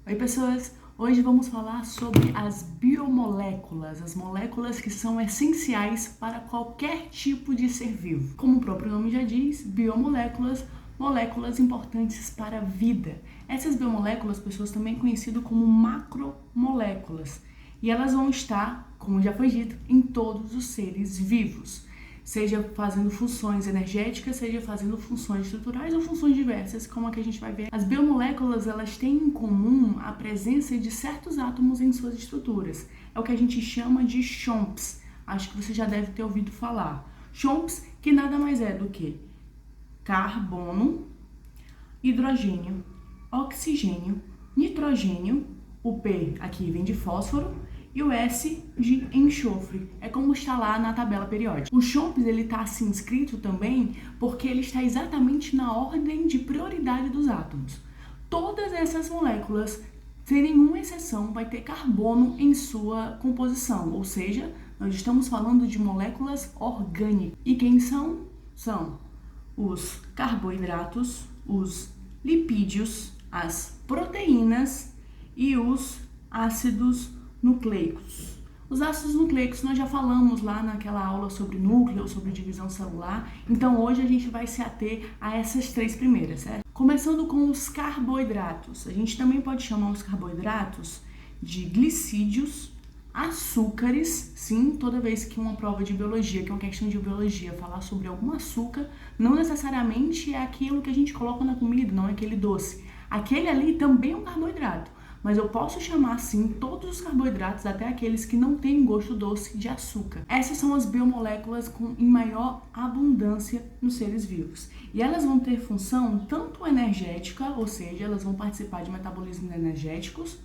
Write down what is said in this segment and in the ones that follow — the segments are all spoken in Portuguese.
Oi pessoas, hoje vamos falar sobre as biomoléculas, as moléculas que são essenciais para qualquer tipo de ser vivo. Como o próprio nome já diz, biomoléculas, moléculas importantes para a vida. Essas biomoléculas, pessoas, também conhecidas como macromoléculas, e elas vão estar, como já foi dito, em todos os seres vivos. Seja fazendo funções energéticas, seja fazendo funções estruturais ou funções diversas, como a que a gente vai ver. As biomoléculas, elas têm em comum a presença de certos átomos em suas estruturas. É o que a gente chama de chomps. Acho que você já deve ter ouvido falar. Chomps, que nada mais é do que carbono, hidrogênio, oxigênio, nitrogênio, o P aqui vem de fósforo, e o S de enxofre. É como está lá na tabela periódica. O chomps, ele está assim escrito também porque ele está exatamente na ordem de prioridade dos átomos. Todas essas moléculas, sem nenhuma exceção, vai ter carbono em sua composição, ou seja, nós estamos falando de moléculas orgânicas. E quem são? São os carboidratos, os lipídios, as proteínas e os ácidos nucleicos. Os ácidos nucleicos nós já falamos lá naquela aula sobre núcleo, sobre divisão celular, então hoje a gente vai se ater a essas três primeiras, certo? Começando com os carboidratos. A gente também pode chamar os carboidratos de glicídios, açúcares. Sim, toda vez que uma prova de biologia, que é uma questão de biologia, falar sobre algum açúcar, não necessariamente é aquilo que a gente coloca na comida, não é aquele doce. Aquele ali também é um carboidrato. Mas eu posso chamar, sim, todos os carboidratos, até aqueles que não têm gosto doce, de açúcar. Essas são as biomoléculas em maior abundância nos seres vivos. E elas vão ter função tanto energética, ou seja, elas vão participar de metabolismos energéticos,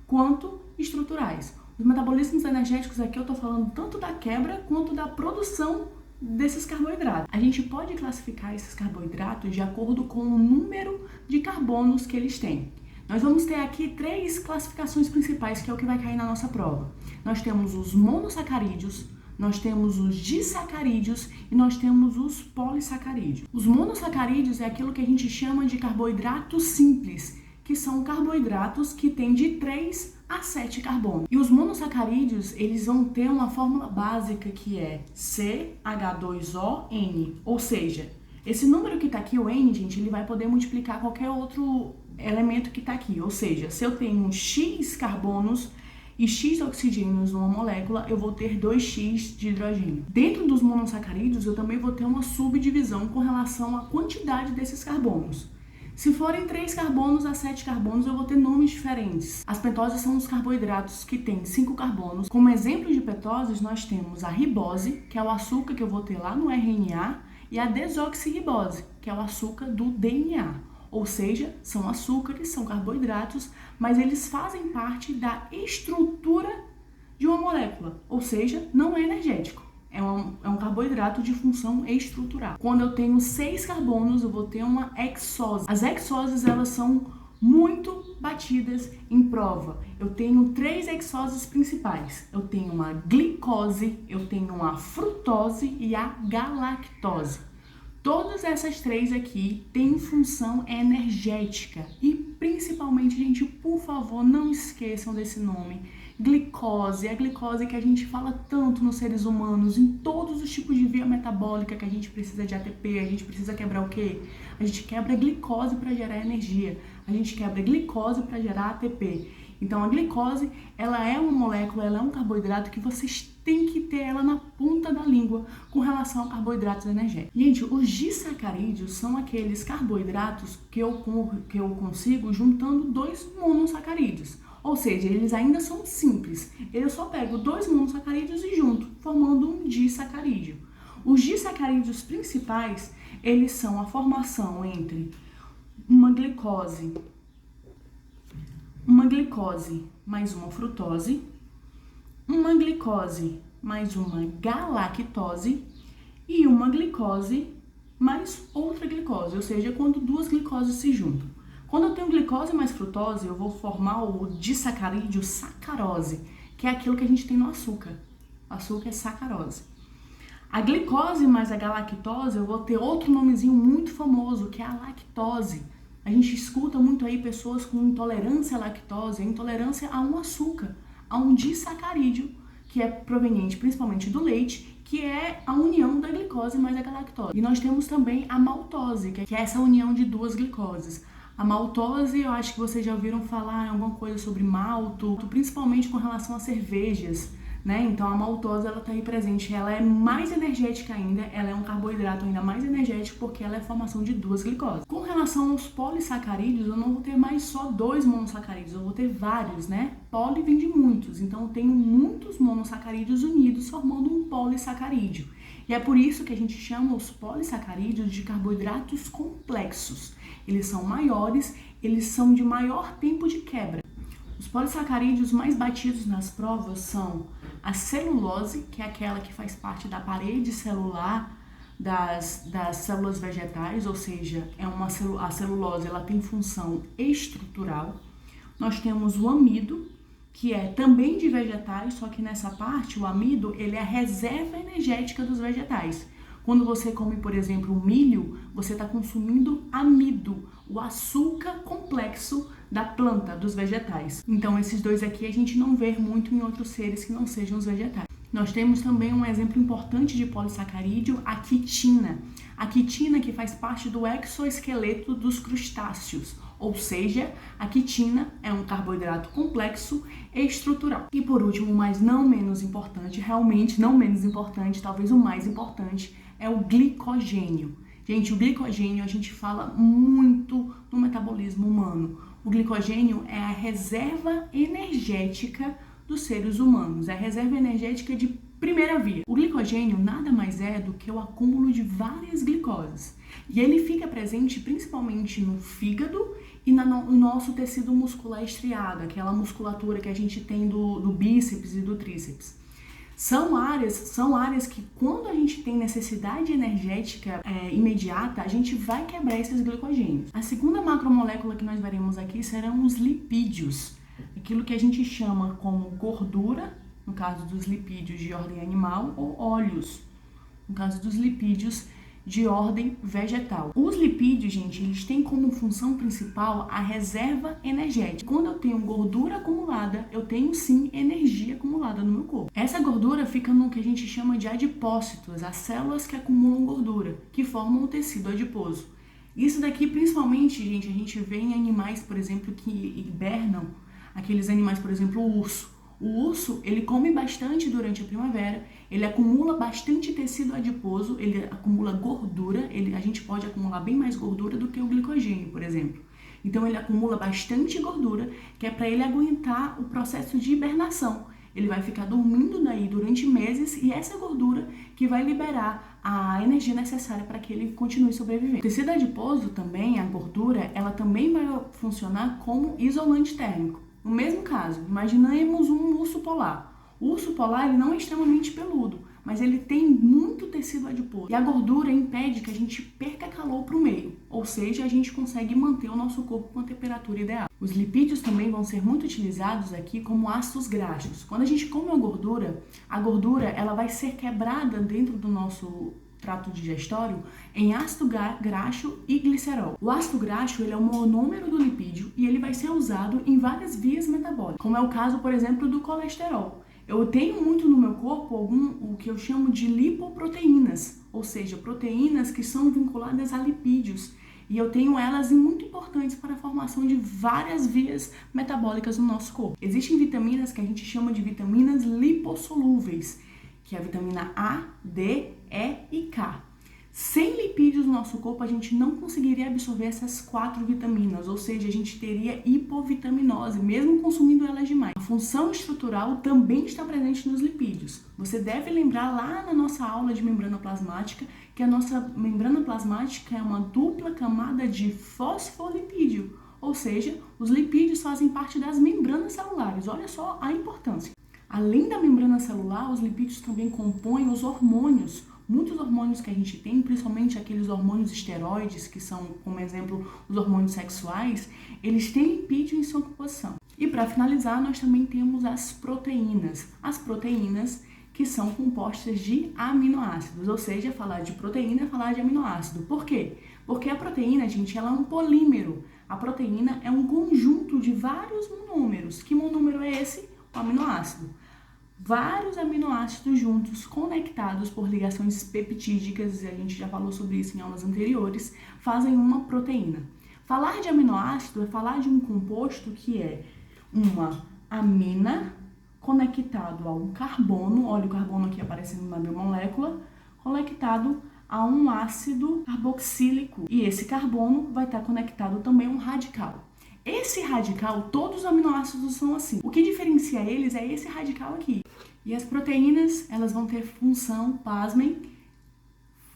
quanto estruturais. Os metabolismos energéticos aqui eu estou falando tanto da quebra quanto da produção desses carboidratos. A gente pode classificar esses carboidratos de acordo com o número de carbonos que eles têm. Nós vamos ter aqui três classificações principais, que é o que vai cair na nossa prova. Nós temos os monossacarídeos, nós temos os disacarídeos e nós temos os polissacarídeos. Os monossacarídeos é aquilo que a gente chama de carboidratos simples, que são carboidratos que têm de 3 a 7 carbonos. E os monossacarídeos, eles vão ter uma fórmula básica que é CH2ON, ou seja, esse número que está aqui, o N, gente, ele vai poder multiplicar qualquer outro elemento que está aqui. Ou seja, se eu tenho X carbonos e X oxigênios numa molécula, eu vou ter 2X de hidrogênio. Dentro dos monossacarídeos, eu também vou ter uma subdivisão com relação à quantidade desses carbonos. Se forem 3 carbonos a 7 carbonos, eu vou ter nomes diferentes. As pentoses são os carboidratos que têm 5 carbonos. Como exemplo de pentoses, nós temos a ribose, que é o açúcar que eu vou ter lá no RNA, e a desoxirribose, que é o açúcar do DNA. Ou seja, são açúcares, são carboidratos, mas eles fazem parte da estrutura de uma molécula, ou seja, não é energético. É um carboidrato de função estrutural. Quando eu tenho 6 carbonos, eu vou ter uma hexose. As hexoses, elas são muito batidas em prova. Eu tenho 3 hexoses principais. Eu tenho uma glicose, eu tenho uma frutose e a galactose. Todas essas três aqui têm função energética e principalmente, gente, por favor, não esqueçam desse nome, glicose. A glicose que a gente fala tanto nos seres humanos, em todos os tipos de via metabólica que a gente precisa de ATP, a gente precisa quebrar o quê? A gente quebra a glicose para gerar energia, a gente quebra a glicose para gerar ATP. Então a glicose, ela é uma molécula, ela é um carboidrato que vocês têm que ter ela na ponta da língua com relação a carboidratos energéticos. Gente, os disacarídeos são aqueles carboidratos que eu consigo juntando 2 monossacarídeos. Ou seja, eles ainda são simples. Eu só pego 2 monossacarídeos e junto, formando um disacarídeo. Os disacarídeos principais, eles são a formação entre uma glicose mais uma frutose, uma glicose mais uma galactose e uma glicose mais outra glicose, ou seja, quando 2 glicoses se juntam. Quando eu tenho glicose mais frutose, eu vou formar o disacarídeo sacarose, que é aquilo que a gente tem no açúcar. Açúcar é sacarose. A glicose mais a galactose, eu vou ter outro nomezinho muito famoso, que é a lactose. A gente escuta muito aí pessoas com intolerância à lactose, intolerância a um açúcar, a um disacarídeo, que é proveniente principalmente do leite, que é a união da glicose mais a galactose. E nós temos também a maltose, que é essa união de duas glicoses. A maltose, eu acho que vocês já ouviram falar alguma coisa sobre malto, principalmente com relação a cervejas, né? Então a maltose, ela está aí presente, ela é mais energética ainda, ela é um carboidrato ainda mais energético porque ela é a formação de duas glicoses. Com relação aos polissacarídeos, eu não vou ter mais só 2 monossacarídeos, eu vou ter vários, né? Poli vem de muitos, então eu tenho muitos monossacarídeos unidos formando um polissacarídeo. E é por isso que a gente chama os polissacarídeos de carboidratos complexos. Eles são maiores, eles são de maior tempo de quebra. Os polissacarídeos mais batidos nas provas são a celulose, que é aquela que faz parte da parede celular das células vegetais, ou seja, a celulose ela tem função estrutural. Nós temos o amido, que é também de vegetais, só que nessa parte o amido ele é a reserva energética dos vegetais. Quando você come, por exemplo, o milho, você está consumindo amido, o açúcar complexo da planta, dos vegetais. Então, esses dois aqui a gente não vê muito em outros seres que não sejam os vegetais. Nós temos também um exemplo importante de polissacarídeo, a quitina. A quitina que faz parte do exoesqueleto dos crustáceos, ou seja, a quitina é um carboidrato complexo e estrutural. E por último, mas não menos importante, realmente não menos importante, talvez o mais importante, é o glicogênio. Gente, o glicogênio a gente fala muito no metabolismo humano. O glicogênio é a reserva energética dos seres humanos, é a reserva energética de primeira via. O glicogênio nada mais é do que o acúmulo de várias glicoses. E ele fica presente principalmente no fígado e no nosso tecido muscular estriado, aquela musculatura que a gente tem do bíceps e do tríceps. São áreas que quando a gente tem necessidade energética imediata, a gente vai quebrar esses glicogênios. A segunda macromolécula que nós veremos aqui serão os lipídios, aquilo que a gente chama como gordura, no caso dos lipídios de ordem animal, ou óleos, no caso dos lipídios de ordem vegetal. Os lipídios, gente, eles têm como função principal a reserva energética. Quando eu tenho gordura acumulada, eu tenho sim energia acumulada no meu corpo. Essa gordura fica no que a gente chama de adipócitos, as células que acumulam gordura, que formam o tecido adiposo. Isso daqui, principalmente, gente, a gente vê em animais, por exemplo, que hibernam, aqueles animais, por exemplo, o urso. O urso, ele come bastante durante a primavera, ele acumula bastante tecido adiposo, ele acumula gordura, a gente pode acumular bem mais gordura do que o glicogênio, por exemplo. Então ele acumula bastante gordura, que é para ele aguentar o processo de hibernação. Ele vai ficar dormindo daí durante meses e essa gordura que vai liberar a energia necessária para que ele continue sobrevivendo. O tecido adiposo também, a gordura, ela também vai funcionar como isolante térmico. No mesmo caso, imaginemos um urso polar. O urso polar ele não é extremamente peludo, mas ele tem muito tecido adiposo. E a gordura impede que a gente perca calor para o meio, ou seja, a gente consegue manter o nosso corpo com a temperatura ideal. Os lipídios também vão ser muito utilizados aqui como ácidos graxos. Quando a gente come a gordura ela vai ser quebrada dentro do nosso trato digestório em ácido graxo e glicerol. O ácido graxo ele é um monômero do lipídio e ele vai ser usado em várias vias metabólicas, como é o caso, por exemplo, do colesterol. Eu tenho muito no meu corpo o que eu chamo de lipoproteínas, ou seja, proteínas que são vinculadas a lipídios. E eu tenho elas muito importantes para a formação de várias vias metabólicas no nosso corpo. Existem vitaminas que a gente chama de vitaminas lipossolúveis, que é a vitamina A, D, E e K. Sem lipídios no nosso corpo, a gente não conseguiria absorver essas 4 vitaminas, ou seja, a gente teria hipovitaminose, mesmo consumindo elas demais. A função estrutural também está presente nos lipídios. Você deve lembrar lá na nossa aula de membrana plasmática, que a nossa membrana plasmática é uma dupla camada de fosfolipídio, ou seja, os lipídios fazem parte das membranas celulares. Olha só a importância. Além da membrana celular, os lipídios também compõem os hormônios. Muitos hormônios que a gente tem, principalmente aqueles hormônios esteroides, que são, como exemplo, os hormônios sexuais, eles têm lipídio em sua composição. E para finalizar, nós também temos as proteínas. As proteínas que são compostas de aminoácidos, ou seja, falar de proteína é falar de aminoácido. Por quê? Porque a proteína, gente, ela é um polímero. A proteína é um conjunto de vários monômeros. Que monômero é esse? O aminoácido. Vários aminoácidos juntos, conectados por ligações peptídicas, e a gente já falou sobre isso em aulas anteriores, fazem uma proteína. Falar de aminoácido é falar de um composto que é uma amina conectado a um carbono, olha o carbono aqui aparecendo na biomolécula, conectado a um ácido carboxílico. E esse carbono vai estar conectado também a um radical. Esse radical, todos os aminoácidos são assim. O que diferencia eles é esse radical aqui. E as proteínas, elas vão ter função, pasmem,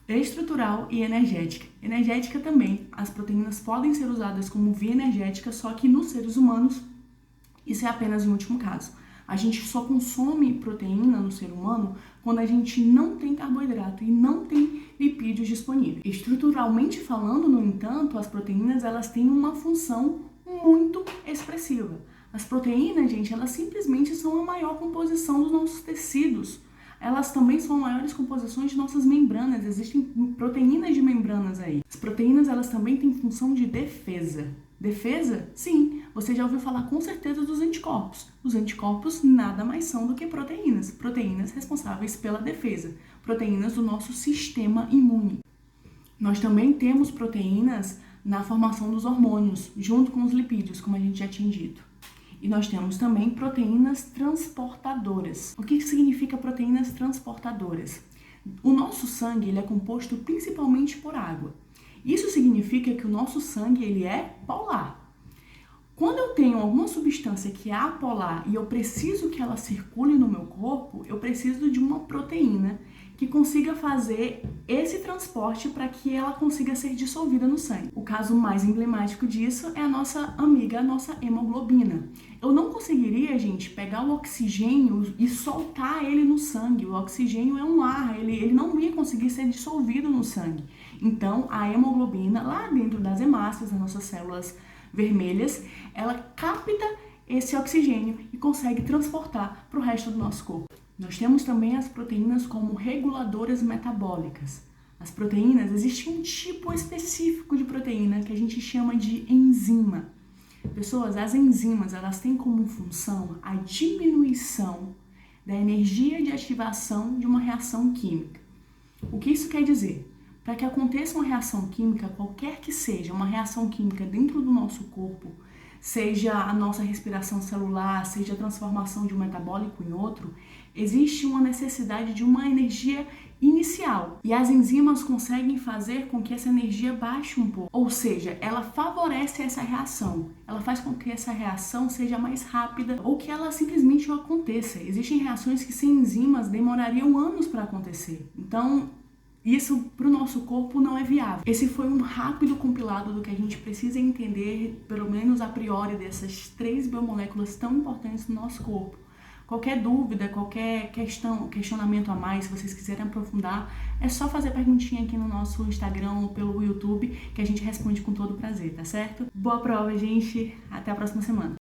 estrutural e energética. Energética também. As proteínas podem ser usadas como via energética, só que nos seres humanos, isso é apenas em último caso. A gente só consome proteína no ser humano quando a gente não tem carboidrato e não tem lipídios disponíveis. Estruturalmente falando, no entanto, as proteínas elas têm uma função muito expressiva. As proteínas, gente, elas simplesmente são a maior composição dos nossos tecidos. Elas também são maiores composições de nossas membranas. Existem proteínas de membranas aí. As proteínas, elas também têm função de defesa. Defesa? Sim. Você já ouviu falar com certeza dos anticorpos. Os anticorpos nada mais são do que proteínas. Proteínas responsáveis pela defesa. Proteínas do nosso sistema imune. Nós também temos proteínas na formação dos hormônios, junto com os lipídios, como a gente já tinha dito. E nós temos também proteínas transportadoras. O que significa proteínas transportadoras? O nosso sangue ele é composto principalmente por água. Isso significa que o nosso sangue ele é polar. Quando eu tenho alguma substância que é apolar e eu preciso que ela circule no meu corpo, eu preciso de uma proteína que consiga fazer esse transporte para que ela consiga ser dissolvida no sangue. O caso mais emblemático disso é a nossa amiga, a nossa hemoglobina. Eu não conseguiria, gente, pegar o oxigênio e soltar ele no sangue. O oxigênio é um ar, ele não ia conseguir ser dissolvido no sangue. Então, a hemoglobina, lá dentro das hemácias, das nossas células vermelhas, ela capta esse oxigênio e consegue transportar para o resto do nosso corpo. Nós temos também as proteínas como reguladoras metabólicas. As proteínas, existe um tipo específico de proteína que a gente chama de enzima. Pessoas, as enzimas, elas têm como função a diminuição da energia de ativação de uma reação química. O que isso quer dizer? Para que aconteça uma reação química, qualquer que seja uma reação química dentro do nosso corpo, seja a nossa respiração celular, seja a transformação de um metabólico em outro, existe uma necessidade de uma energia inicial. E as enzimas conseguem fazer com que essa energia baixe um pouco. Ou seja, ela favorece essa reação. Ela faz com que essa reação seja mais rápida ou que ela simplesmente não aconteça. Existem reações que sem enzimas demorariam anos para acontecer. Então, isso para o nosso corpo não é viável. Esse foi um rápido compilado do que a gente precisa entender, pelo menos a priori, dessas 3 biomoléculas tão importantes no nosso corpo. Qualquer dúvida, qualquer questionamento a mais, se vocês quiserem aprofundar, é só fazer perguntinha aqui no nosso Instagram ou pelo YouTube, que a gente responde com todo prazer, tá certo? Boa prova, gente! Até a próxima semana!